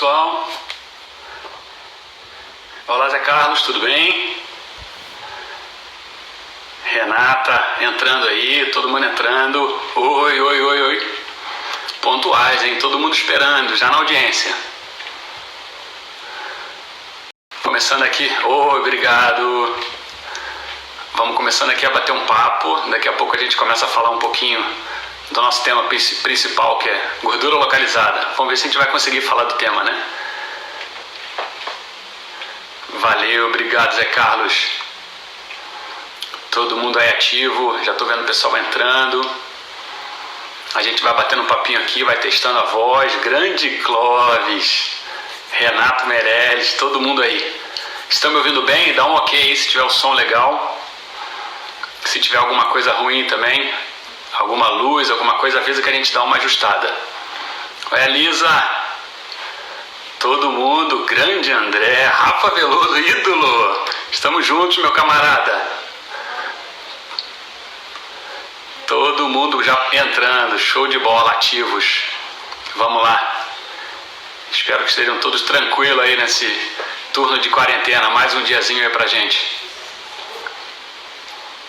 Pessoal, olá Zé Carlos, tudo bem? Renata entrando aí, todo mundo entrando. Oi. Pontuais, hein? Todo mundo esperando, já na audiência. Começando aqui, obrigado. Vamos começando aqui a bater um papo. Daqui a pouco a gente começa a falar um pouquinho do nosso tema principal, que é gordura localizada. Vamos ver se a gente vai conseguir falar do tema, né? Valeu, obrigado Zé Carlos. Todo mundo aí ativo, já tô vendo o pessoal entrando. A gente vai batendo um papinho aqui, vai testando a voz. Grande Clóvis, Renato Meirelles, todo mundo aí. Estão me ouvindo bem? Dá um ok aí se tiver o som legal. Se tiver alguma coisa ruim também, alguma luz, alguma coisa, avisa que a gente dá uma ajustada. Oi, Elisa. Todo mundo, grande André, Rafa Veloso, ídolo. Estamos juntos, meu camarada. Todo mundo já entrando, show de bola, ativos. Vamos lá. Espero que estejam todos tranquilos aí nesse turno de quarentena. Mais um diazinho aí pra gente.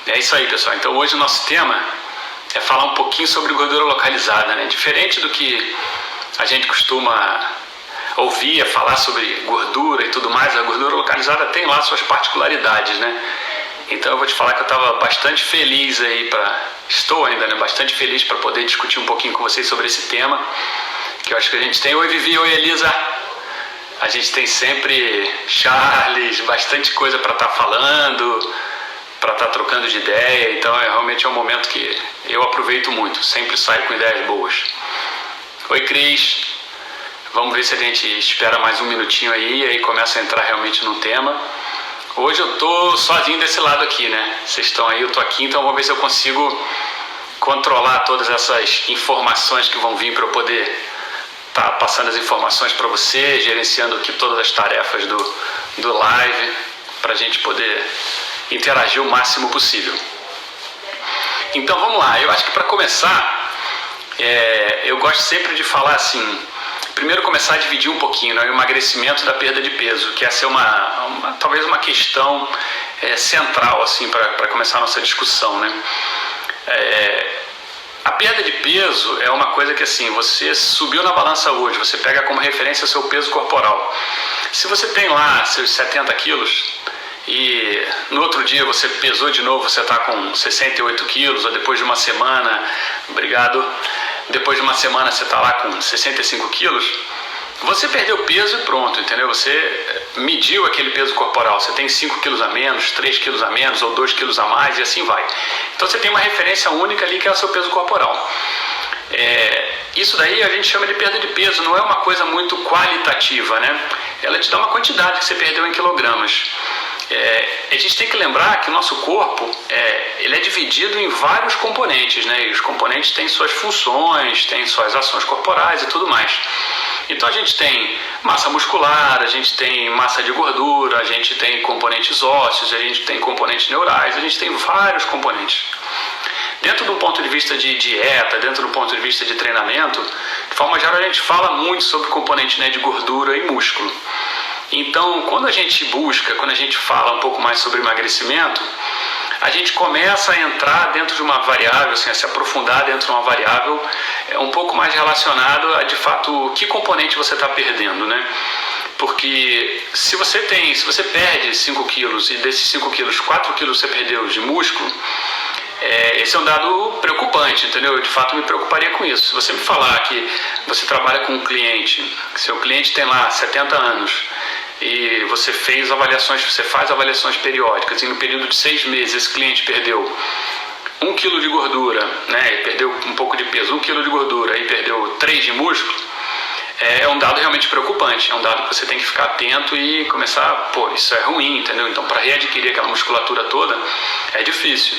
É isso aí, pessoal. Então hoje o nosso tema é falar um pouquinho sobre gordura localizada, né? Diferente do que a gente costuma ouvir falar sobre gordura e tudo mais, a gordura localizada tem lá suas particularidades, né? Então eu vou te falar que eu estava bastante feliz aí estou ainda, né? Bastante feliz para poder discutir um pouquinho com vocês sobre esse tema, que eu acho que a gente tem. Oi, Vivi, oi, Elisa. A gente tem sempre Charles, bastante coisa para estar falando, para estar trocando de ideia. Então realmente é um momento que eu aproveito muito, sempre saio com ideias boas. Oi, Cris. Vamos ver se a gente espera mais um minutinho aí e aí começa a entrar realmente no tema. Hoje eu tô sozinho desse lado aqui, né? Vocês estão aí, eu tô aqui, então vamos ver se eu consigo controlar todas essas informações que vão vir para eu poder estar passando as informações para você, gerenciando aqui todas as tarefas do live, para a gente poder interagir o máximo possível. Então vamos lá, eu acho que para começar, eu gosto sempre de falar assim, primeiro começar a dividir um pouquinho, né, o emagrecimento da perda de peso, que essa é talvez uma questão central assim, para começar a nossa discussão, né? A perda de peso é uma coisa que assim, você subiu na balança hoje, você pega como referência o seu peso corporal. Se você tem lá seus 70 quilos e no outro dia você pesou de novo, você está com 68 quilos, ou depois de uma semana, depois de uma semana você está lá com 65 quilos, você perdeu peso e pronto, entendeu? Você mediu aquele peso corporal, você tem 5 quilos a menos, 3 quilos a menos ou 2 quilos a mais e assim vai. Então você tem uma referência única ali que é o seu peso corporal. Isso daí a gente chama de perda de peso, não é uma coisa muito qualitativa, né? Ela te dá uma quantidade que você perdeu em quilogramas. A gente tem que lembrar que o nosso corpo ele é dividido em vários componentes, né? E os componentes têm suas funções, têm suas ações corporais e tudo mais. Então a gente tem massa muscular, a gente tem massa de gordura, a gente tem componentes ósseos, a gente tem componentes neurais, a gente tem vários componentes. Dentro do ponto de vista de dieta, dentro do ponto de vista de treinamento, de forma geral a gente fala muito sobre o componente, né, de gordura e músculo. Então, quando a gente fala um pouco mais sobre emagrecimento, a gente começa a entrar dentro de uma variável, assim, a se aprofundar dentro de uma variável um pouco mais relacionado a, de fato, que componente você está perdendo, né? Porque se você perde 5 quilos e desses 5 quilos, 4 quilos você perdeu de músculo, esse é um dado preocupante, entendeu? Eu, de fato, me preocuparia com isso. Se você me falar que você trabalha com um cliente, que seu cliente tem lá 70 anos, e você faz avaliações periódicas, e no período de 6 meses esse cliente perdeu 1 kg de gordura, né, e perdeu um pouco de peso, 1 kg de gordura e perdeu 3 de músculo, é um dado realmente preocupante, é um dado que você tem que ficar atento e começar, isso é ruim, entendeu? Então, para readquirir aquela musculatura toda, é difícil,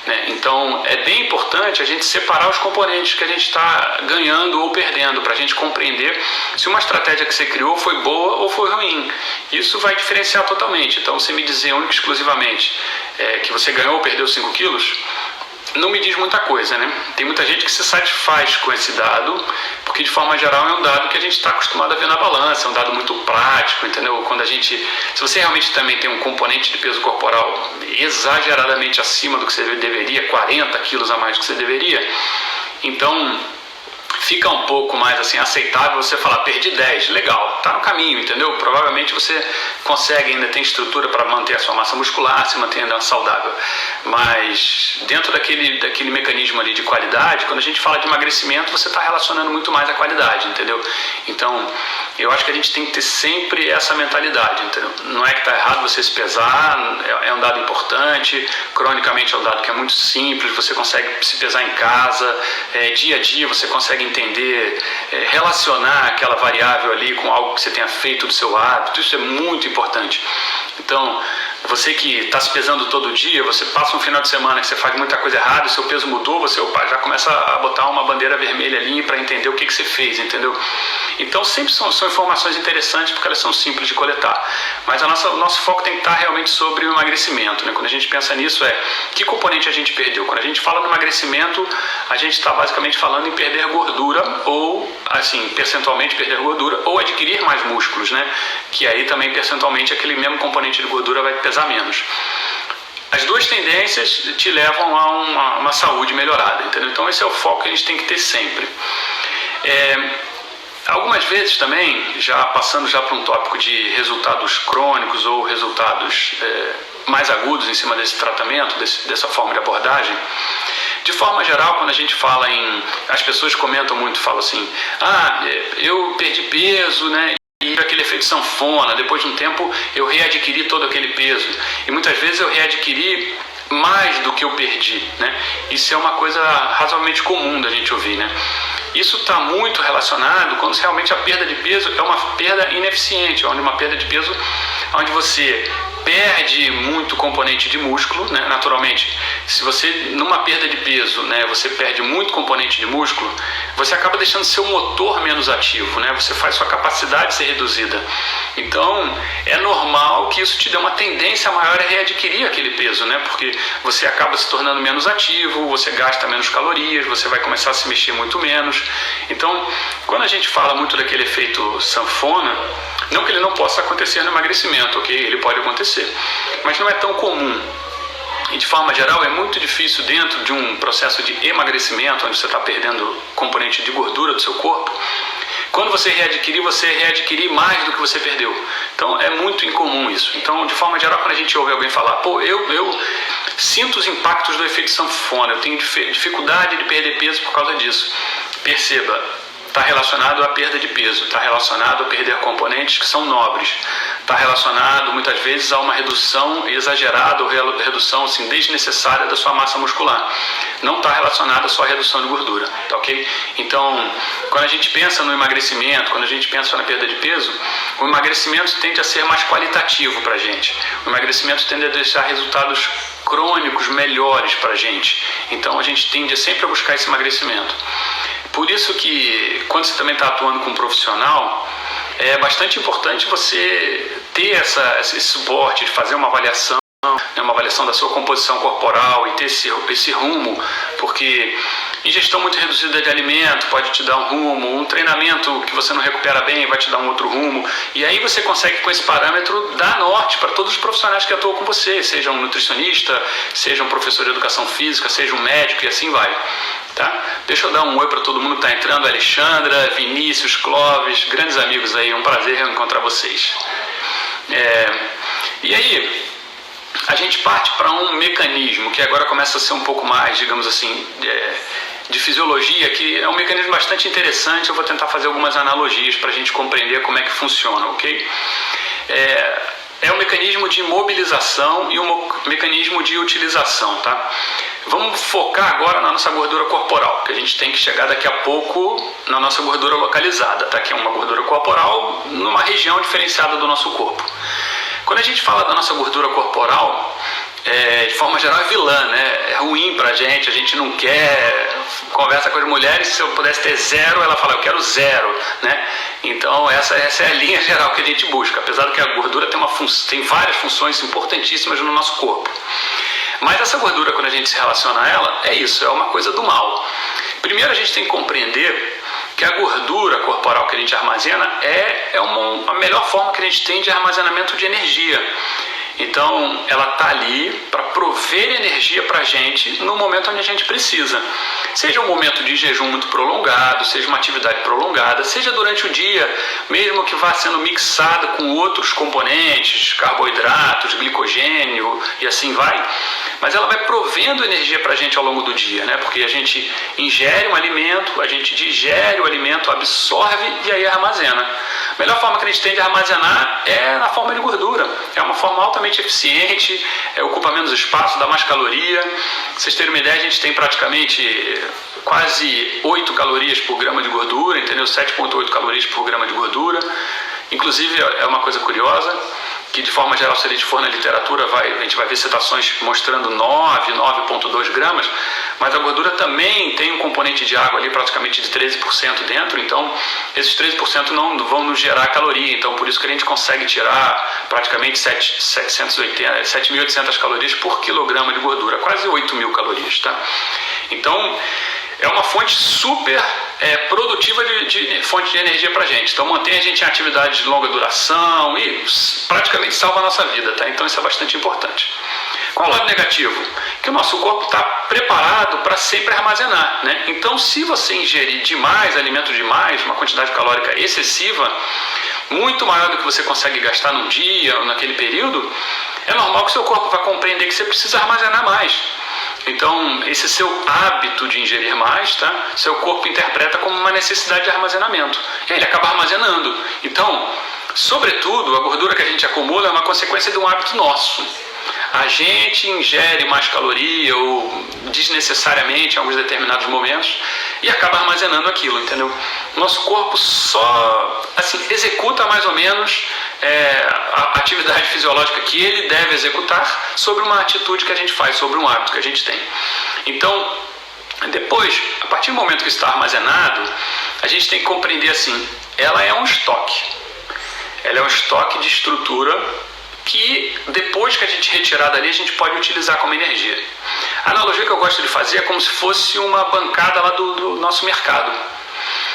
né? Então, é bem importante a gente separar os componentes que a gente está ganhando ou perdendo, para a gente compreender se uma estratégia que você criou foi boa ou foi ruim. Isso vai diferenciar totalmente. Então, você me dizer única e exclusivamente que você ganhou ou perdeu 5 quilos, não me diz muita coisa, né? Tem muita gente que se satisfaz com esse dado, porque de forma geral é um dado que a gente está acostumado a ver na balança, é um dado muito prático, entendeu? Quando a gente, se você realmente também tem um componente de peso corporal exageradamente acima do que você deveria, 40 quilos a mais do que você deveria, então fica um pouco mais assim aceitável você falar, perdi 10, legal, tá no caminho, entendeu? Provavelmente você consegue, ainda tem estrutura para manter a sua massa muscular, se manter ainda saudável, mas dentro daquele mecanismo ali de qualidade, quando a gente fala de emagrecimento, você está relacionando muito mais a qualidade, entendeu? Então, eu acho que a gente tem que ter sempre essa mentalidade, entendeu? Não é que está errado você se pesar, é um dado importante, cronicamente é um dado que é muito simples, você consegue se pesar em casa, dia a dia você consegue entender, relacionar aquela variável ali com algo que você tenha feito do seu hábito, isso é muito importante. Então, você que está se pesando todo dia, você passa um final de semana que você faz muita coisa errada, o seu peso mudou, você já começa a botar uma bandeira vermelha ali para entender o que você fez, entendeu? Então sempre são informações interessantes porque elas são simples de coletar. Mas o nosso foco tem que estar realmente sobre o emagrecimento, né? Quando a gente pensa nisso que componente a gente perdeu? Quando a gente fala no emagrecimento, a gente está basicamente falando em perder gordura ou, assim, percentualmente perder gordura ou adquirir mais músculos, né? Que aí também percentualmente aquele mesmo componente de gordura vai pesar menos. As duas tendências te levam a uma saúde melhorada, entendeu? Então esse é o foco que a gente tem que ter sempre. Algumas vezes também, passando já para um tópico de resultados crônicos ou resultados mais agudos em cima desse tratamento, dessa forma de abordagem, de forma geral, quando a gente fala as pessoas comentam muito, falam assim, eu perdi peso, né? E aquele efeito sanfona, depois de um tempo eu readquiri todo aquele peso. E muitas vezes eu readquiri mais do que eu perdi, né? Isso é uma coisa razoavelmente comum da gente ouvir, né? Isso está muito relacionado quando realmente a perda de peso é uma perda ineficiente, uma perda de peso onde você perde muito componente de músculo, né? Naturalmente, se você numa perda de peso, né, você perde muito componente de músculo, você acaba deixando seu motor menos ativo, né? Você faz sua capacidade ser reduzida. Então, é normal que isso te dê uma tendência maior a readquirir aquele peso, né? Porque você acaba se tornando menos ativo, você gasta menos calorias, você vai começar a se mexer muito menos. Então, quando a gente fala muito daquele efeito sanfona, não que ele não possa acontecer no emagrecimento, ok? Ele pode acontecer, mas não é tão comum. E de forma geral é muito difícil dentro de um processo de emagrecimento, onde você está perdendo componente de gordura do seu corpo, quando você readquirir mais do que você perdeu. Então é muito incomum isso. Então, de forma geral, quando a gente ouve alguém falar, eu sinto os impactos do efeito sanfona, eu tenho dificuldade de perder peso por causa disso. Perceba, está relacionado à perda de peso, está relacionado a perder componentes que são nobres, está relacionado muitas vezes a uma redução exagerada ou redução assim, desnecessária da sua massa muscular. Não está relacionado só à redução de gordura, tá ok? Então, quando a gente pensa no emagrecimento, quando a gente pensa na perda de peso, o emagrecimento tende a ser mais qualitativo para a gente. O emagrecimento tende a deixar resultados crônicos melhores para a gente. Então, a gente tende sempre a buscar esse emagrecimento. Por isso que, quando você também está atuando com um profissional, é bastante importante você ter esse suporte, de fazer uma avaliação da sua composição corporal e ter esse rumo, porque ingestão muito reduzida de alimento pode te dar um rumo, um treinamento que você não recupera bem vai te dar um outro rumo, e aí você consegue com esse parâmetro dar norte para todos os profissionais que atuam com você, seja um nutricionista, seja um professor de educação física, seja um médico e assim vai. Tá? Deixa eu dar um oi para todo mundo que está entrando, Alexandra, Vinícius, Clóvis, grandes amigos aí, um prazer encontrar vocês. E aí, a gente parte para um mecanismo que agora começa a ser um pouco mais, digamos assim, de fisiologia, que é um mecanismo bastante interessante. Eu vou tentar fazer algumas analogias para a gente compreender como é que funciona, ok? É um mecanismo de mobilização e um mecanismo de utilização, tá? Vamos focar agora na nossa gordura corporal, que a gente tem que chegar daqui a pouco na nossa gordura localizada, tá? Que é uma gordura corporal numa região diferenciada do nosso corpo. Quando a gente fala da nossa gordura corporal, de forma geral é vilã, né? É ruim pra gente, a gente não quer. Conversa com as mulheres, se eu pudesse ter zero, ela fala, eu quero zero, né? Então essa é a linha geral que a gente busca, apesar de que a gordura tem várias funções importantíssimas no nosso corpo. Mas essa gordura, quando a gente se relaciona a ela, é isso, é uma coisa do mal. Primeiro a gente tem que compreender que a gordura corporal que a gente armazena é a melhor forma que a gente tem de armazenamento de energia. Então, ela está ali para prover energia para a gente no momento onde a gente precisa. Seja um momento de jejum muito prolongado, seja uma atividade prolongada, seja durante o dia, mesmo que vá sendo mixada com outros componentes, carboidratos, glicogênio e assim vai. Mas ela vai provendo energia para a gente ao longo do dia, né? Porque a gente ingere um alimento, a gente digere o alimento, absorve e aí armazena. A melhor forma que a gente tem de armazenar é na forma de gordura. É uma forma altamente eficiente, ocupa menos espaço, dá mais caloria. Pra vocês terem uma ideia, a gente tem praticamente quase 8 calorias por grama de gordura, entendeu? 7,8 calorias por grama de gordura. Inclusive, é uma coisa curiosa, que de forma geral, se a gente for na literatura, a gente vai ver citações mostrando 9,2 gramas, mas a gordura também tem um componente de água ali, praticamente de 13% dentro, então esses 13% não vão nos gerar caloria, então por isso que a gente consegue tirar praticamente 7.800 calorias por quilograma de gordura, quase 8.000 calorias, tá? Então, é uma fonte super produtiva de fonte de energia para a gente. Então mantém a gente em atividade de longa duração e praticamente salva a nossa vida, tá? Então isso é bastante importante. Qual é o lado negativo? Que o nosso corpo está preparado para sempre armazenar, né? Então se você ingerir demais, alimento demais, uma quantidade calórica excessiva, muito maior do que você consegue gastar num dia ou naquele período, é normal que o seu corpo vai compreender que você precisa armazenar mais. Então, esse seu hábito de ingerir mais, tá? Seu corpo interpreta como uma necessidade de armazenamento. E aí ele acaba armazenando. Então, sobretudo, a gordura que a gente acumula é uma consequência de um hábito nosso. A gente ingere mais caloria ou desnecessariamente em alguns determinados momentos e acaba armazenando aquilo, entendeu? Nosso corpo só executa mais ou menos a atividade fisiológica que ele deve executar sobre uma atitude que a gente faz, sobre um hábito que a gente tem. Então, depois, a partir do momento que está armazenado, a gente tem que compreender assim, ela é um estoque. Ela é um estoque de estrutura que depois que a gente retirar dali, a gente pode utilizar como energia. A analogia que eu gosto de fazer é como se fosse uma bancada lá do nosso mercado.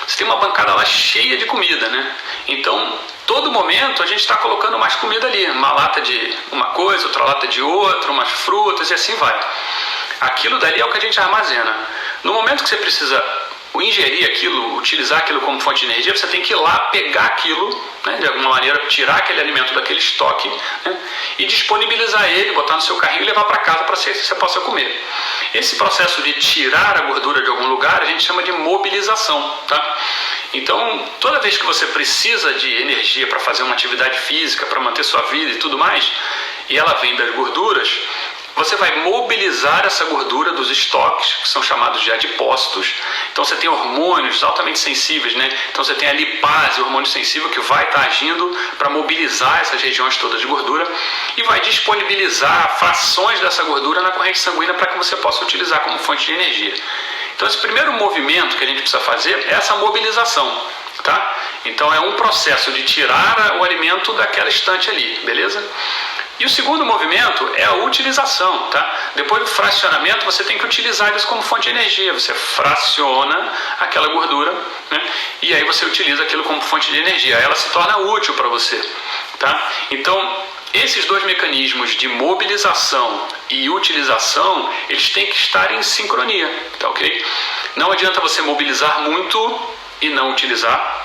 Você tem uma bancada lá cheia de comida, né? Então, todo momento a gente está colocando mais comida ali. Uma lata de uma coisa, outra lata de outra, umas frutas e assim vai. Aquilo dali é o que a gente armazena. No momento que você precisa ingerir aquilo, utilizar aquilo como fonte de energia, você tem que ir lá pegar aquilo, né, de alguma maneira tirar aquele alimento daquele estoque, né, e disponibilizar ele, botar no seu carrinho e levar para casa para que você possa comer. Esse processo de tirar a gordura de algum lugar a gente chama de mobilização, tá? Então, toda vez que você precisa de energia para fazer uma atividade física, para manter sua vida e tudo mais, e ela vem das gorduras, você vai mobilizar essa gordura dos estoques, que são chamados de adipócitos. Então você tem hormônios altamente sensíveis, né? Então você tem a lipase, o hormônio sensível, que vai estar agindo para mobilizar essas regiões todas de gordura e vai disponibilizar frações dessa gordura na corrente sanguínea para que você possa utilizar como fonte de energia. Então esse primeiro movimento que a gente precisa fazer é essa mobilização, tá? Então é um processo de tirar o alimento daquela estante ali, beleza? E o segundo movimento é a utilização, tá? Depois do fracionamento, você tem que utilizar isso como fonte de energia. Você fraciona aquela gordura, né? E aí você utiliza aquilo como fonte de energia. Ela se torna útil para você, tá? Então, esses dois mecanismos de mobilização e utilização, eles têm que estar em sincronia, tá ok? Não adianta você mobilizar muito e não utilizar.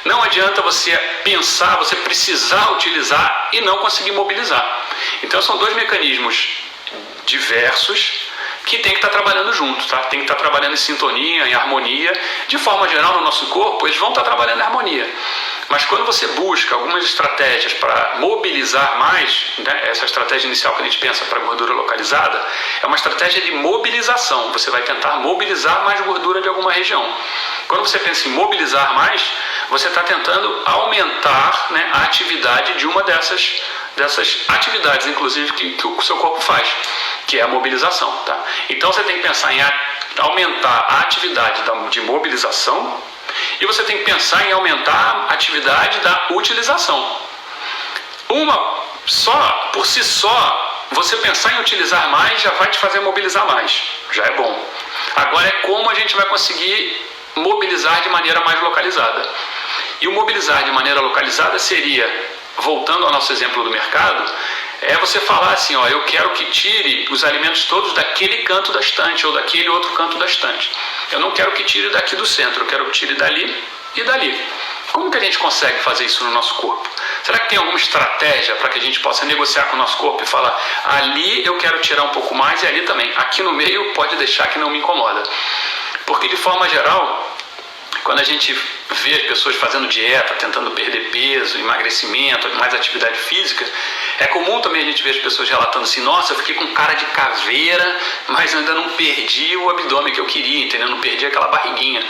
Não adianta você pensar, você precisar utilizar e não conseguir mobilizar. Então são dois mecanismos diversos que tem que estar trabalhando juntos, tá? Tem que estar trabalhando em sintonia, em harmonia. De forma geral, no nosso corpo, eles vão estar trabalhando em harmonia. Mas quando você busca algumas estratégias para mobilizar mais, né, essa estratégia inicial que a gente pensa para gordura localizada, é uma estratégia de mobilização. Você vai tentar mobilizar mais gordura de alguma região. Quando você pensa em mobilizar mais, você está tentando aumentar, né, a atividade de uma dessas atividades, inclusive, que o seu corpo faz, que é a mobilização, tá? Então você tem que pensar em aumentar a atividade de mobilização e você tem que pensar em aumentar a atividade da utilização. Uma só, por si só, você pensar em utilizar mais já vai te fazer mobilizar mais, já é bom. Agora é como a gente vai conseguir mobilizar de maneira mais localizada. E o mobilizar de maneira localizada seria, voltando ao nosso exemplo do mercado, é você falar assim, ó, eu quero que tire os alimentos todos daquele canto da estante ou daquele outro canto da estante. Eu não quero que tire daqui do centro, eu quero que tire dali e dali. Como que a gente consegue fazer isso no nosso corpo? Será que tem alguma estratégia para que a gente possa negociar com o nosso corpo e falar, ali eu quero tirar um pouco mais e ali também, aqui no meio pode deixar que não me incomoda? Porque de forma geral, quando a gente vê as pessoas fazendo dieta, tentando perder peso, emagrecimento, mais atividade física, é comum também a gente ver as pessoas relatando assim, nossa, eu fiquei com cara de caveira, mas eu ainda não perdi o abdômen que eu queria, entendeu? Eu não perdi aquela barriguinha.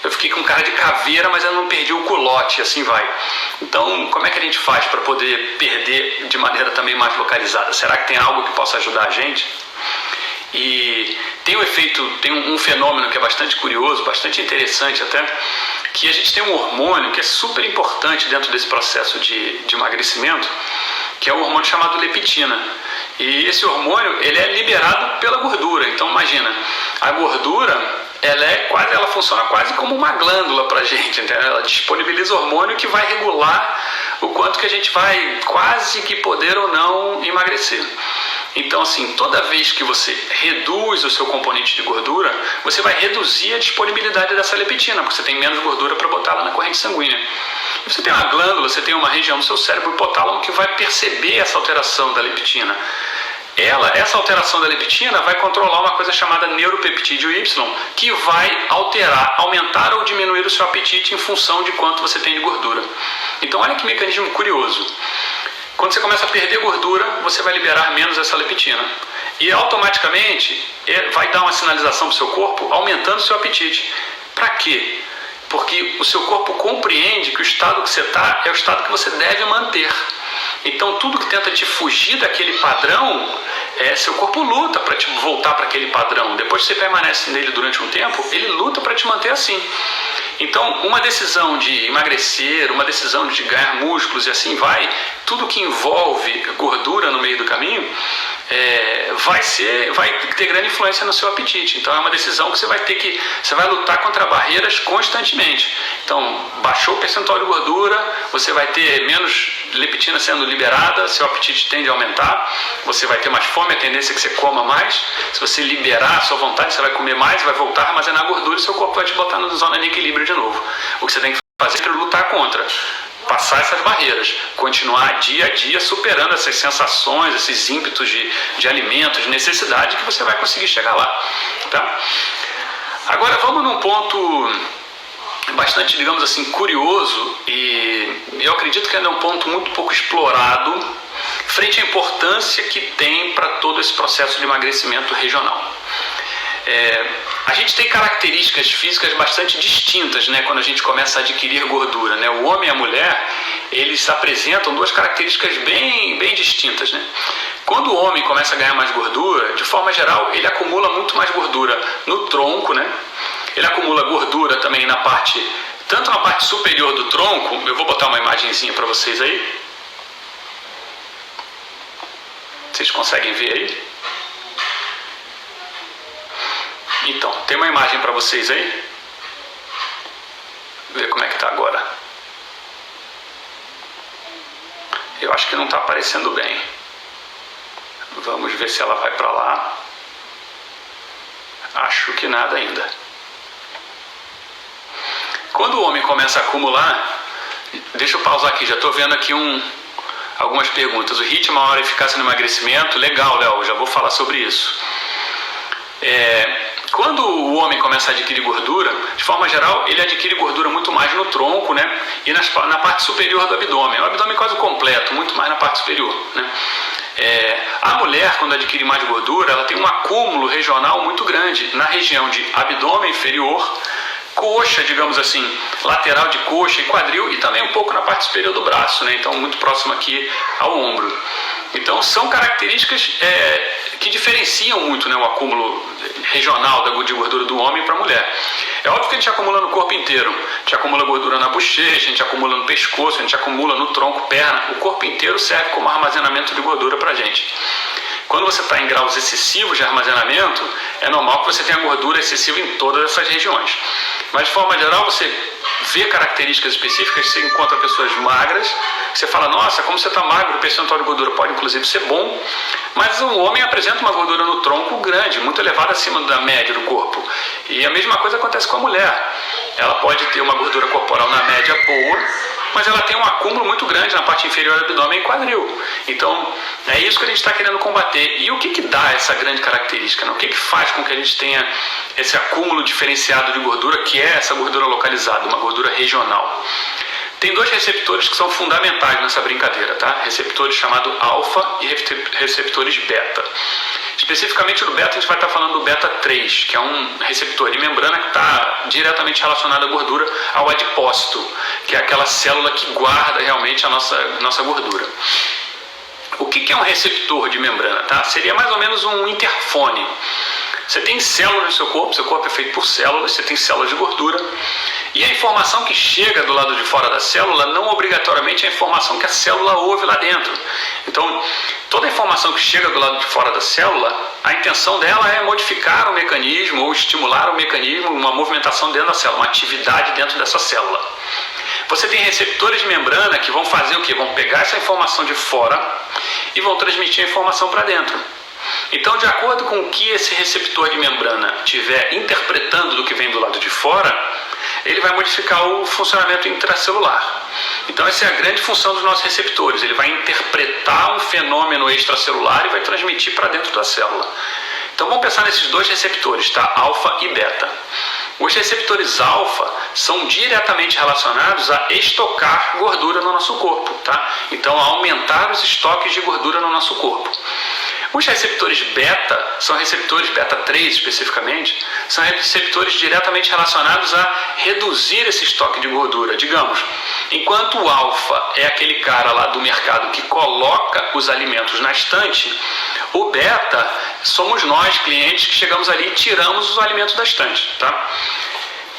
Eu fiquei com cara de caveira, mas eu não perdi o culote, e assim vai. Então, como é que a gente faz para poder perder de maneira também mais localizada? Será que tem algo que possa ajudar a gente? E tem um efeito, tem um fenômeno que é bastante curioso, bastante interessante até, que a gente tem um hormônio que é super importante dentro desse processo de emagrecimento, que é um hormônio chamado leptina. E esse hormônio, ele é liberado pela gordura. Então imagina, a gordura, ela funciona quase como uma glândula para a gente, entendeu? Ela disponibiliza hormônio que vai regular o quanto que a gente vai quase que poder ou não emagrecer. Então, assim, toda vez que você reduz o seu componente de gordura, você vai reduzir a disponibilidade dessa leptina, porque você tem menos gordura para botar lá na corrente sanguínea. E você tem uma glândula, você tem uma região do seu cérebro hipotálamo que vai perceber essa alteração da leptina. Essa alteração da leptina vai controlar uma coisa chamada neuropeptídeo Y, que vai alterar, aumentar ou diminuir o seu apetite em função de quanto você tem de gordura. Então, olha que mecanismo curioso. Quando você começa a perder gordura, você vai liberar menos essa leptina. E automaticamente vai dar uma sinalização para o seu corpo, aumentando o seu apetite. Para quê? Porque o seu corpo compreende que o estado que você está é o estado que você deve manter. Então tudo que tenta te fugir daquele padrão, seu corpo luta para te voltar para aquele padrão. Depois que você permanece nele durante um tempo, ele luta para te manter assim. Então, uma decisão de emagrecer, uma decisão de ganhar músculos e assim vai, tudo que envolve gordura no meio do caminho, vai ter grande influência no seu apetite. Então, é uma decisão que você vai lutar contra barreiras constantemente. Então, baixou o percentual de gordura, você vai ter menos leptina sendo liberada, seu apetite tende a aumentar, você vai ter mais fome, a tendência é que você coma mais. Se você liberar a sua vontade, você vai comer mais, vai voltar a armazenar gordura e seu corpo vai te botar na zona de equilíbrio de novo. O que você tem que fazer é lutar contra, passar essas barreiras, continuar dia a dia superando essas sensações, esses ímpetos de alimento, de necessidade, que você vai conseguir chegar lá. Tá? Agora vamos num ponto bastante, digamos assim, curioso, e eu acredito que ainda é um ponto muito pouco explorado frente à importância que tem para todo esse processo de emagrecimento regional. A gente tem características físicas bastante distintas, né, quando a gente começa a adquirir gordura, né? O homem e a mulher, eles apresentam duas características bem distintas, né? Quando o homem começa a ganhar mais gordura, de forma geral, ele acumula muito mais gordura no tronco, né? Ele acumula gordura também tanto na parte superior do tronco. Eu vou botar uma imagenzinha para vocês aí. Vocês conseguem ver aí? Então, tem uma imagem para vocês aí. Ver como é que está agora. Eu acho que não está aparecendo bem. Vamos ver se ela vai para lá. Acho que nada ainda. Quando o homem começa a acumular, deixa eu pausar aqui, já estou vendo aqui algumas perguntas. O ritmo, a hora e eficácia no emagrecimento, legal, Léo, já vou falar sobre isso. Quando o homem começa a adquirir gordura, de forma geral, ele adquire gordura muito mais no tronco, né? E na parte superior do abdômen. O abdômen quase completo, muito mais na parte superior, né? A mulher, quando adquire mais gordura, ela tem um acúmulo regional muito grande na região de abdômen inferior, coxa, digamos assim, lateral de coxa e quadril, e também um pouco na parte superior do braço, né? Então muito próximo aqui ao ombro. Então são características que diferenciam muito, né, o acúmulo regional de gordura do homem para a mulher. É óbvio que a gente acumula no corpo inteiro. A gente acumula gordura na bochecha, a gente acumula no pescoço, a gente acumula no tronco, perna. O corpo inteiro serve como armazenamento de gordura para a gente. Quando você está em graus excessivos de armazenamento, é normal que você tenha gordura excessiva em todas essas regiões. Mas de forma geral, você vê características específicas, você encontra pessoas magras, você fala, nossa, como você está magro, o percentual de gordura pode inclusive ser bom, mas o homem apresenta uma gordura no tronco grande, muito elevada acima da média do corpo. E a mesma coisa acontece com a mulher. Ela pode ter uma gordura corporal na média boa, mas ela tem um acúmulo muito grande na parte inferior do abdômen e quadril. Então, é isso que a gente está querendo combater. E o que dá essa grande característica? Né? O que faz com que a gente tenha esse acúmulo diferenciado de gordura, que é essa gordura localizada, uma gordura regional? Tem dois receptores que são fundamentais nessa brincadeira, tá? Receptores chamados alfa e receptores beta. Especificamente do beta, a gente vai estar falando do beta 3, que é um receptor de membrana que está diretamente relacionado à gordura, ao adipócito, que é aquela célula que guarda realmente a nossa gordura. O que é um receptor de membrana? Tá? Seria mais ou menos um interfone. Você tem células no seu corpo é feito por células, você tem células de gordura, e a informação que chega do lado de fora da célula não obrigatoriamente é a informação que a célula ouve lá dentro. Então, toda a informação que chega do lado de fora da célula, a intenção dela é modificar o mecanismo ou estimular o mecanismo, uma movimentação dentro da célula, uma atividade dentro dessa célula. Você tem receptores de membrana que vão fazer o quê? Vão pegar essa informação de fora e vão transmitir a informação para dentro. Então, de acordo com o que esse receptor de membrana estiver interpretando do que vem do lado de fora, ele vai modificar o funcionamento intracelular. Então, essa é a grande função dos nossos receptores. Ele vai interpretar um fenômeno extracelular e vai transmitir para dentro da célula. Então, vamos pensar nesses dois receptores, tá? Alfa e beta. Os receptores alfa são diretamente relacionados a estocar gordura no nosso corpo, tá? Então, a aumentar os estoques de gordura no nosso corpo. Os receptores beta, são receptores beta 3 especificamente, são receptores diretamente relacionados a reduzir esse estoque de gordura. Digamos, enquanto o alfa é aquele cara lá do mercado que coloca os alimentos na estante, o beta somos nós, clientes, que chegamos ali e tiramos os alimentos da estante, tá?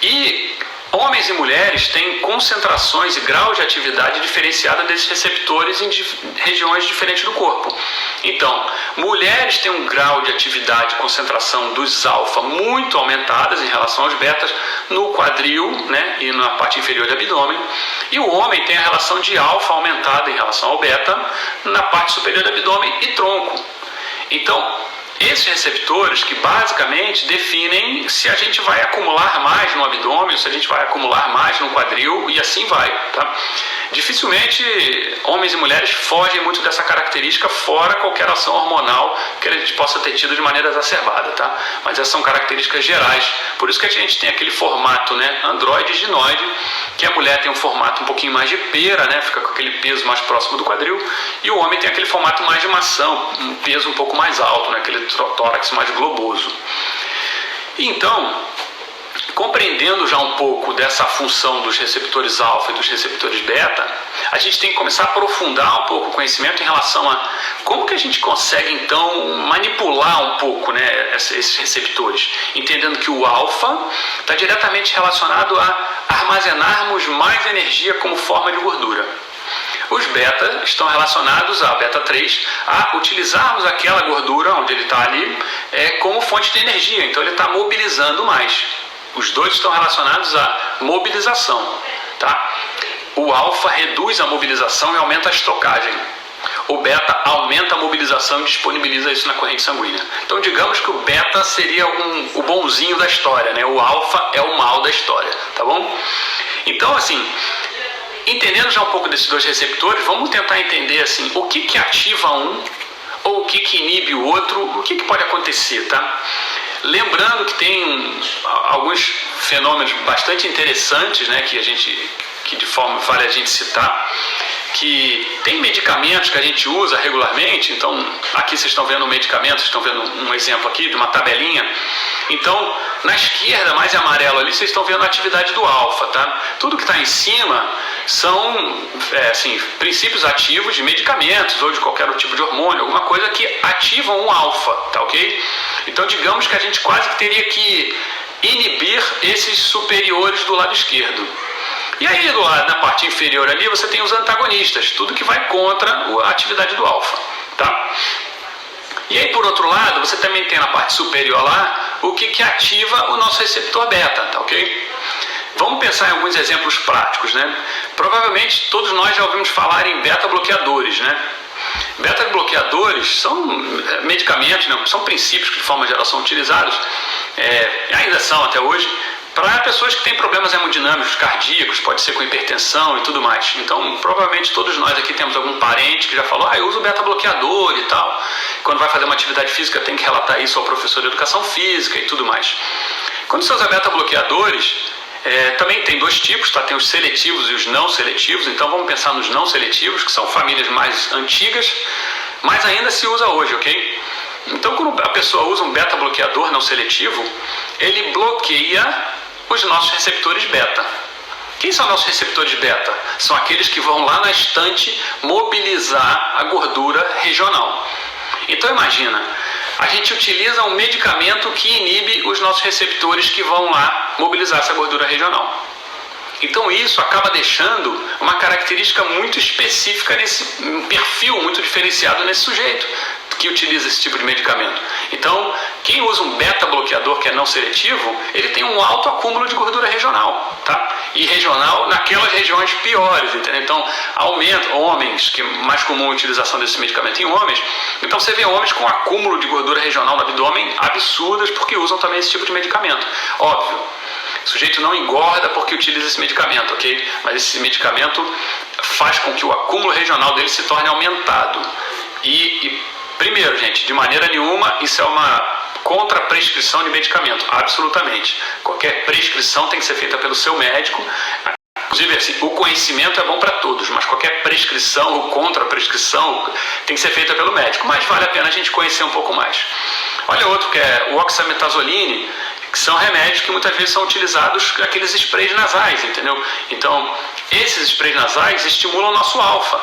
E homens e mulheres têm concentrações e graus de atividade diferenciada desses receptores em regiões diferentes do corpo. Então, mulheres têm um grau de atividade e concentração dos alfa muito aumentadas em relação aos betas no quadril, né, e na parte inferior do abdômen. E o homem tem a relação de alfa aumentada em relação ao beta na parte superior do abdômen e tronco. Então, esses receptores que basicamente definem se a gente vai acumular mais no abdômen, se a gente vai acumular mais no quadril e assim vai, tá? Dificilmente homens e mulheres fogem muito dessa característica, fora qualquer ação hormonal que a gente possa ter tido de maneira exacerbada, tá? Mas essas são características gerais. Por isso que a gente tem aquele formato, né, androide e ginoide, que a mulher tem um formato um pouquinho mais de pera, né, fica com aquele peso mais próximo do quadril, e o homem tem aquele formato mais de maçã, um peso um pouco mais alto, né, aquele tórax mais globoso. Então, compreendendo já um pouco dessa função dos receptores alfa e dos receptores beta, a gente tem que começar a aprofundar um pouco o conhecimento em relação a como que a gente consegue então manipular um pouco, né, esses receptores, entendendo que o alfa está diretamente relacionado a armazenarmos mais energia como forma de gordura. Os beta estão relacionados, a beta 3, a utilizarmos aquela gordura onde ele está ali como fonte de energia, então ele está mobilizando mais. Os dois estão relacionados à mobilização, tá? O alfa reduz a mobilização e aumenta a estocagem. O beta aumenta a mobilização e disponibiliza isso na corrente sanguínea. Então, digamos que o beta seria o bonzinho da história, né? O alfa é o mal da história, tá bom? Então, assim, entendendo já um pouco desses dois receptores, vamos tentar entender assim, o que ativa um ou o que inibe o outro, o que pode acontecer, tá? Lembrando que tem alguns fenômenos bastante interessantes, né, que de forma vale a gente citar, que tem medicamentos que a gente usa regularmente. Então, aqui vocês estão vendo um medicamento, vocês estão vendo um exemplo aqui de uma tabelinha. Então, na esquerda, mais amarelo ali, vocês estão vendo a atividade do alfa, tá? Tudo que está em cima são princípios ativos de medicamentos ou de qualquer tipo de hormônio, alguma coisa que ativam um alfa, tá ok? Então, digamos que a gente quase que teria que inibir esses superiores do lado esquerdo. E aí, do lado, na parte inferior ali, você tem os antagonistas, tudo que vai contra a atividade do alfa, tá? E aí, por outro lado, você também tem na parte superior lá o que ativa o nosso receptor beta, tá ok? Vamos pensar em alguns exemplos práticos, né? Provavelmente todos nós já ouvimos falar em beta-bloqueadores, né? Beta-bloqueadores são medicamentos, né? São princípios que de forma geral são utilizados, ainda são até hoje, para pessoas que têm problemas hemodinâmicos, cardíacos, pode ser com hipertensão e tudo mais. Então, provavelmente todos nós aqui temos algum parente que já falou, eu uso beta-bloqueador e tal. Quando vai fazer uma atividade física tem que relatar isso ao professor de educação física e tudo mais. Quando você usa beta-bloqueadores, também tem dois tipos, tá? Tem os seletivos e os não seletivos. Então vamos pensar nos não seletivos, que são famílias mais antigas, mas ainda se usa hoje, ok? Então quando a pessoa usa um beta-bloqueador não seletivo, ele bloqueia os nossos receptores beta. Quem são nossos receptores beta? São aqueles que vão lá na estante mobilizar a gordura regional. Então imagina, a gente utiliza um medicamento que inibe os nossos receptores que vão lá mobilizar essa gordura regional. Então isso acaba deixando uma característica muito específica, um perfil muito diferenciado nesse sujeito que utiliza esse tipo de medicamento. Então, quem usa um beta-bloqueador que é não seletivo, ele tem um alto acúmulo de gordura regional, tá? E regional naquelas regiões piores, entendeu? Então, aumenta, homens, que é mais comum a utilização desse medicamento em homens, então você vê homens com acúmulo de gordura regional no abdômen absurdas porque usam também esse tipo de medicamento. Óbvio, o sujeito não engorda porque utiliza esse medicamento, ok? Mas esse medicamento faz com que o acúmulo regional dele se torne aumentado. Primeiro, gente, de maneira nenhuma isso é uma contra-prescrição de medicamento, absolutamente. Qualquer prescrição tem que ser feita pelo seu médico. Inclusive, assim, o conhecimento é bom para todos, mas qualquer prescrição ou contra-prescrição tem que ser feita pelo médico. Mas vale a pena a gente conhecer um pouco mais. Olha outro que é o oxametazolina, que são remédios que muitas vezes são utilizados aqueles sprays nasais, entendeu? Então, esses sprays nasais estimulam o nosso alfa.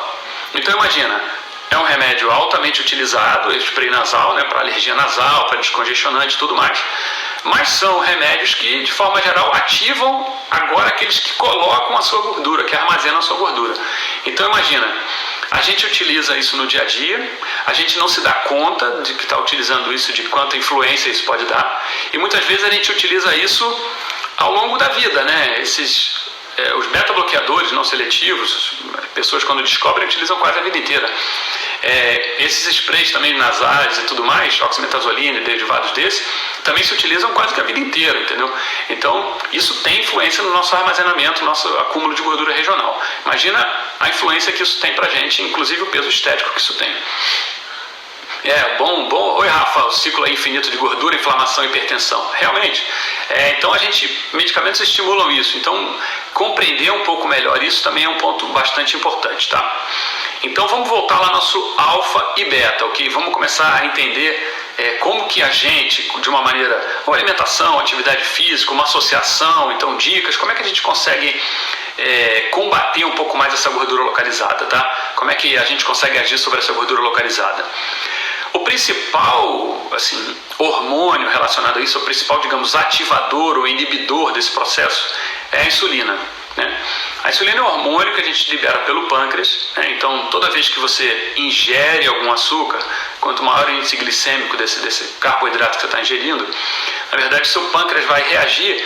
Então, imagina, é um remédio altamente utilizado, spray nasal, né, para alergia nasal, para descongestionante e tudo mais. Mas são remédios que, de forma geral, ativam agora aqueles que colocam a sua gordura, que armazenam a sua gordura. Então, imagina, a gente utiliza isso no dia a dia, a gente não se dá conta de que está utilizando isso, de quanta influência isso pode dar, e muitas vezes a gente utiliza isso ao longo da vida, né? Os beta-bloqueadores não seletivos, pessoas quando descobrem utilizam quase a vida inteira. Esses sprays também nasais e tudo mais, oxametazolina e derivados desse, também se utilizam quase que a vida inteira, entendeu? Então, isso tem influência no nosso armazenamento, no nosso acúmulo de gordura regional. Imagina a influência que isso tem pra gente, inclusive o peso estético que isso tem. Bom. Oi, Rafa, o ciclo é infinito de gordura, inflamação e hipertensão. Realmente. Então, medicamentos estimulam isso. Então, compreender um pouco melhor isso também é um ponto bastante importante, tá? Então, vamos voltar lá ao nosso alfa e beta, ok? Vamos começar a entender como que a gente, de uma maneira, uma alimentação, atividade física, uma associação, então dicas, como é que a gente consegue combater um pouco mais essa gordura localizada, tá? Como é que a gente consegue agir sobre essa gordura localizada? O principal hormônio relacionado a isso, o principal, digamos, ativador ou inibidor desse processo é a insulina, né? A insulina é um hormônio que a gente libera pelo pâncreas, né? Então toda vez que você ingere algum açúcar, quanto maior o índice glicêmico desse carboidrato que você está ingerindo, na verdade seu pâncreas vai reagir,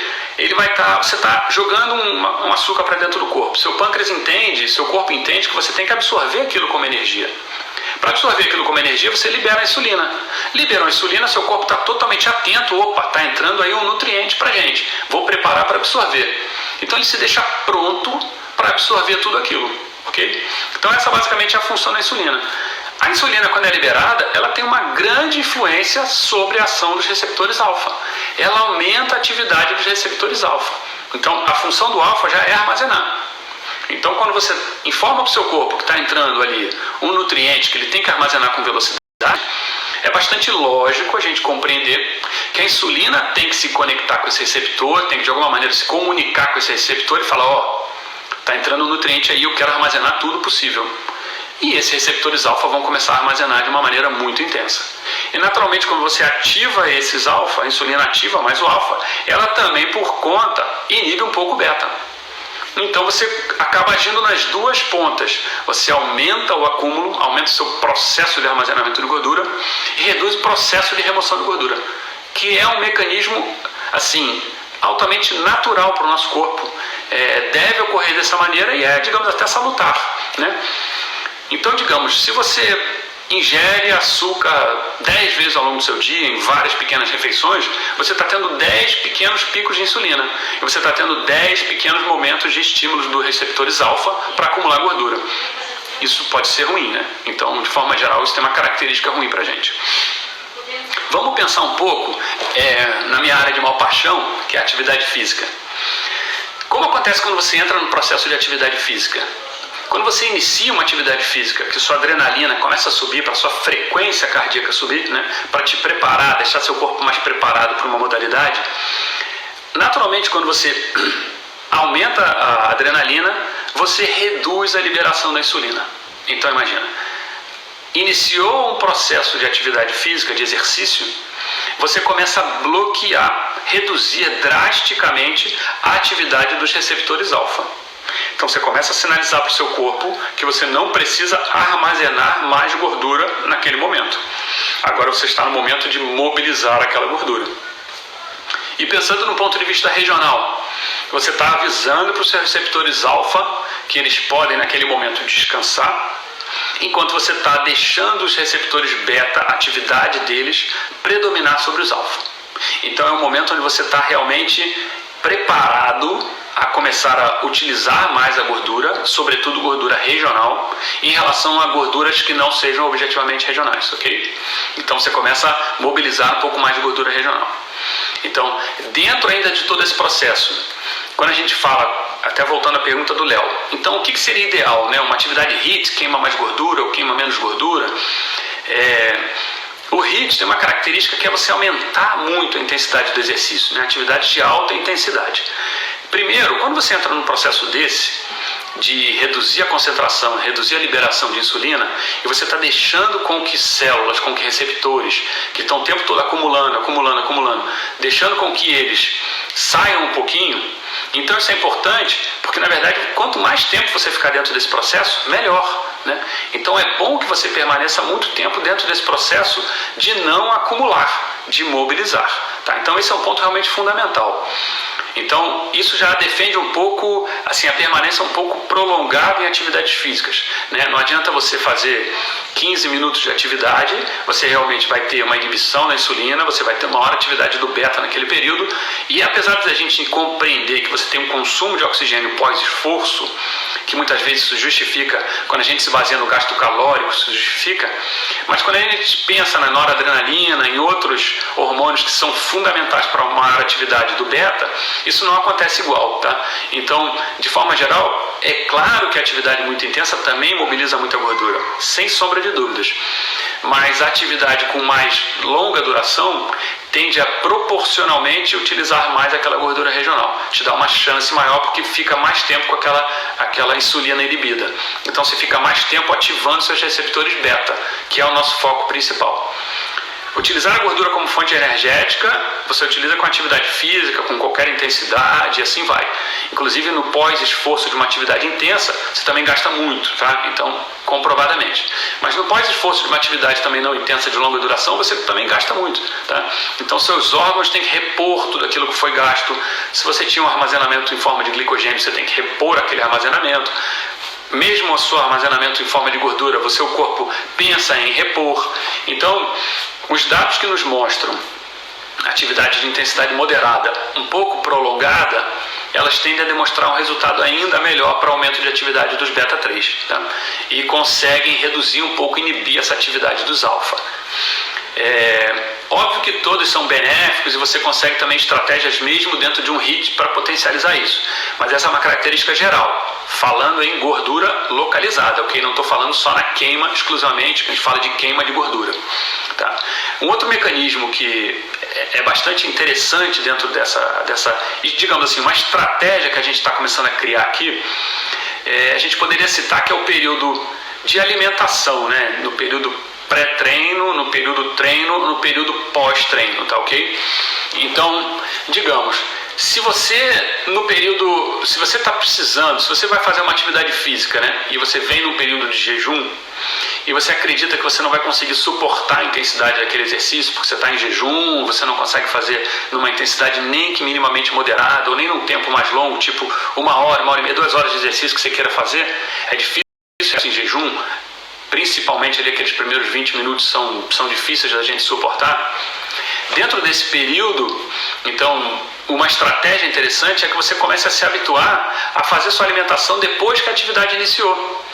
você está jogando um açúcar para dentro do corpo. Seu pâncreas seu corpo entende que você tem que absorver aquilo como energia. Para absorver aquilo como energia, você libera a insulina. Liberou a insulina, seu corpo está totalmente atento. Opa, está entrando aí um nutriente para a gente. Vou preparar para absorver. Então ele se deixa pronto para absorver tudo aquilo. Ok? Então essa basicamente é a função da insulina. A insulina, quando é liberada, ela tem uma grande influência sobre a ação dos receptores alfa. Ela aumenta a atividade dos receptores alfa. Então a função do alfa já é armazenar. Então, quando você informa para o seu corpo que está entrando ali um nutriente que ele tem que armazenar com velocidade, é bastante lógico a gente compreender que a insulina tem que se conectar com esse receptor, tem que de alguma maneira se comunicar com esse receptor e falar, está entrando um nutriente aí, eu quero armazenar tudo possível. E esses receptores alfa vão começar a armazenar de uma maneira muito intensa. E naturalmente, quando você ativa esses alfa, a insulina ativa mais o alfa, ela também por conta inibe um pouco o beta. Então você acaba agindo nas duas pontas. Você aumenta o acúmulo, aumenta o seu processo de armazenamento de gordura e reduz o processo de remoção de gordura, que é um mecanismo assim altamente natural para o nosso corpo. Deve ocorrer dessa maneira e digamos, até salutar, né? Então, digamos, se você ingere açúcar 10 vezes ao longo do seu dia, em várias pequenas refeições, você está tendo 10 pequenos picos de insulina. E você está tendo 10 pequenos momentos de estímulos dos receptores alfa para acumular gordura. Isso pode ser ruim, né? Então, de forma geral, isso tem uma característica ruim para a gente. Vamos pensar um pouco na minha área de maior paixão, que é a atividade física. Como acontece quando você entra no processo de atividade física? Quando você inicia uma atividade física, que sua adrenalina começa a subir, para sua frequência cardíaca subir, né, para te preparar, deixar seu corpo mais preparado para uma modalidade, naturalmente quando você aumenta a adrenalina, você reduz a liberação da insulina. Então imagina, iniciou um processo de atividade física, de exercício, você começa a bloquear, reduzir drasticamente a atividade dos receptores alfa. Então você começa a sinalizar para o seu corpo que você não precisa armazenar mais gordura naquele momento. Agora você está no momento de mobilizar aquela gordura. E pensando no ponto de vista regional, você está avisando para os seus receptores alfa que eles podem naquele momento descansar, enquanto você está deixando os receptores beta, a atividade deles, predominar sobre os alfa. Então é um momento onde você está realmente preparado a começar a utilizar mais a gordura, sobretudo gordura regional, em relação a gorduras que não sejam objetivamente regionais, ok? Então você começa a mobilizar um pouco mais de gordura regional. Então, dentro ainda de todo esse processo, quando a gente fala, até voltando à pergunta do Léo, então o que seria ideal, né? Uma atividade HIIT queima mais gordura ou queima menos gordura? O HIIT tem uma característica que é você aumentar muito a intensidade do exercício, né? Atividades de alta intensidade. Primeiro, quando você entra num processo desse, de reduzir a concentração, reduzir a liberação de insulina, e você está deixando com que células, com que receptores, que estão o tempo todo acumulando, deixando com que eles saiam um pouquinho, então isso é importante, porque na verdade, quanto mais tempo você ficar dentro desse processo, melhor, né? Então é bom que você permaneça muito tempo dentro desse processo de não acumular, de mobilizar, tá? Então esse é um ponto realmente fundamental. Então, isso já defende um pouco, assim, a permanência um pouco prolongada em atividades físicas, né? Não adianta você fazer 15 minutos de atividade, você realmente vai ter uma inibição da insulina, você vai ter uma maior atividade do beta naquele período, e apesar de a gente compreender que você tem um consumo de oxigênio pós-esforço, que muitas vezes isso justifica, quando a gente se baseia no gasto calórico, isso justifica, mas quando a gente pensa na noradrenalina, em outros hormônios que são fundamentais para uma maior atividade do beta, isso não acontece igual, tá? Então, de forma geral, é claro que a atividade muito intensa também mobiliza muita gordura, sem sombra de dúvidas. Mas a atividade com mais longa duração tende a proporcionalmente utilizar mais aquela gordura regional. Te dá uma chance maior porque fica mais tempo com aquela insulina inibida. Então você fica mais tempo ativando seus receptores beta, que é o nosso foco principal. Utilizar a gordura como fonte energética, você utiliza com atividade física, com qualquer intensidade, e assim vai. Inclusive no pós-esforço de uma atividade intensa, você também gasta muito, tá? Então, comprovadamente. Mas no pós-esforço de uma atividade também não intensa de longa duração, você também gasta muito, tá? Então, seus órgãos têm que repor tudo aquilo que foi gasto. Se você tinha um armazenamento em forma de glicogênio, você tem que repor aquele armazenamento. Mesmo o seu armazenamento em forma de gordura, o seu corpo pensa em repor. Então, os dados que nos mostram atividade de intensidade moderada, um pouco prolongada, elas tendem a demonstrar um resultado ainda melhor para o aumento de atividade dos beta-3, tá? E conseguem reduzir um pouco, inibir essa atividade dos alfa. Óbvio que todos são benéficos e você consegue também estratégias mesmo dentro de um HIIT para potencializar isso, mas essa é uma característica geral, falando em gordura localizada, ok? Não estou falando só na queima exclusivamente, que a gente fala de queima de gordura, tá? Um outro mecanismo que é bastante interessante dentro dessa, digamos assim, uma estratégia que a gente está começando a criar aqui, a gente poderia citar que é o período de alimentação, né? No período pré-treino, no período treino, no período pós-treino, tá ok? Então, digamos, se você se você está precisando, se você vai fazer uma atividade física, né, e você vem num período de jejum, e você acredita que você não vai conseguir suportar a intensidade daquele exercício, porque você está em jejum, você não consegue fazer numa intensidade nem que minimamente moderada, ou nem num tempo mais longo, tipo 1 hora e meia, 2 horas de exercício que você queira fazer, é difícil em jejum, principalmente ali aqueles primeiros 20 minutos são difíceis da gente suportar. Dentro desse período, então, uma estratégia interessante é que você comece a se habituar a fazer sua alimentação depois que a atividade iniciou.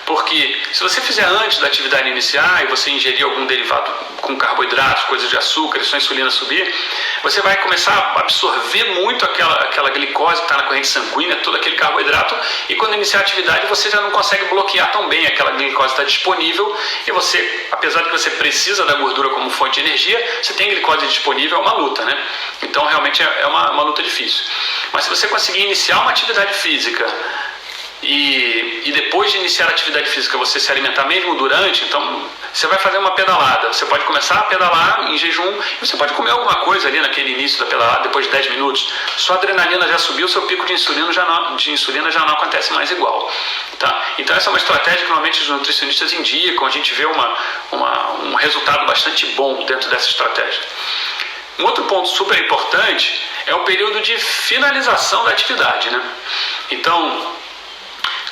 Porque se você fizer antes da atividade iniciar e você ingerir algum derivado com carboidratos, coisas de açúcar e sua insulina subir, você vai começar a absorver muito aquela glicose que está na corrente sanguínea, todo aquele carboidrato, e quando iniciar a atividade você já não consegue bloquear tão bem, aquela glicose está disponível e você, apesar de que você precisa da gordura como fonte de energia, você tem glicose disponível, é uma luta, né? Então realmente é uma luta difícil. Mas se você conseguir iniciar uma atividade física e depois de iniciar a atividade física você se alimentar mesmo durante, então você vai fazer uma pedalada, você pode começar a pedalar em jejum e você pode comer alguma coisa ali naquele início da pedalada, depois de 10 minutos, sua adrenalina já subiu, seu pico de insulina já não acontece mais igual, tá? Então essa é uma estratégia que normalmente os nutricionistas indicam, a gente vê um resultado bastante bom dentro dessa estratégia. Um outro ponto super importante é o período de finalização da atividade, né? Então,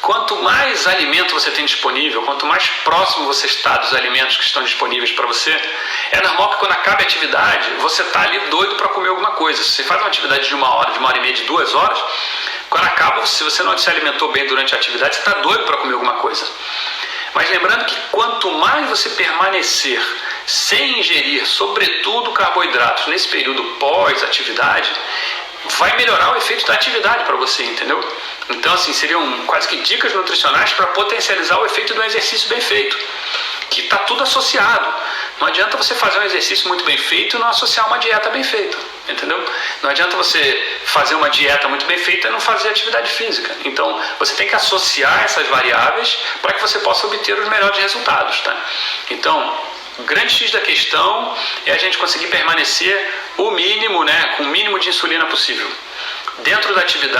quanto mais alimento você tem disponível, quanto mais próximo você está dos alimentos que estão disponíveis para você, é normal que quando acaba a atividade, você está ali doido para comer alguma coisa. Se você faz uma atividade de 1 hora, de 1 hora e meia, de 2 horas, quando acaba, se você não se alimentou bem durante a atividade, você está doido para comer alguma coisa. Mas lembrando que quanto mais você permanecer sem ingerir, sobretudo carboidratos, nesse período pós-atividade, vai melhorar o efeito da atividade para você, entendeu? Então, assim, seriam quase que dicas nutricionais para potencializar o efeito de um exercício bem feito, que está tudo associado. Não adianta você fazer um exercício muito bem feito e não associar uma dieta bem feita, entendeu? Não adianta você fazer uma dieta muito bem feita e não fazer atividade física. Então, você tem que associar essas variáveis para que você possa obter os melhores resultados, tá? Então, o grande X da questão é a gente conseguir permanecer o mínimo, né, com o mínimo de insulina possível dentro da atividade.